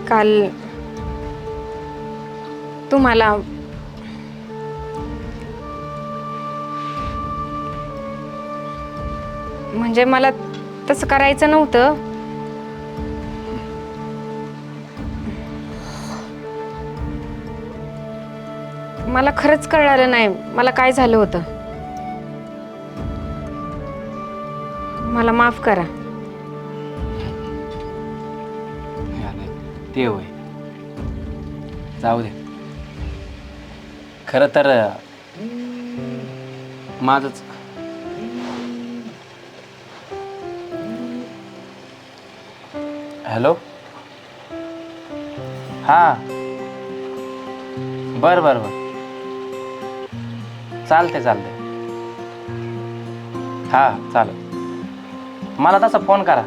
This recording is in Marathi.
काल तुम्हाला म्हणजे मला तसं करायचं नव्हतं. मला खरंच कळलं नाही मला काय झालं होतं. मला माफ करा. ते होय, जाऊ दे. खरं तर माझंच हॅलो. हां, बरं बरं बरं, चालते चालते. हां चालेल, मला तसा फोन करा.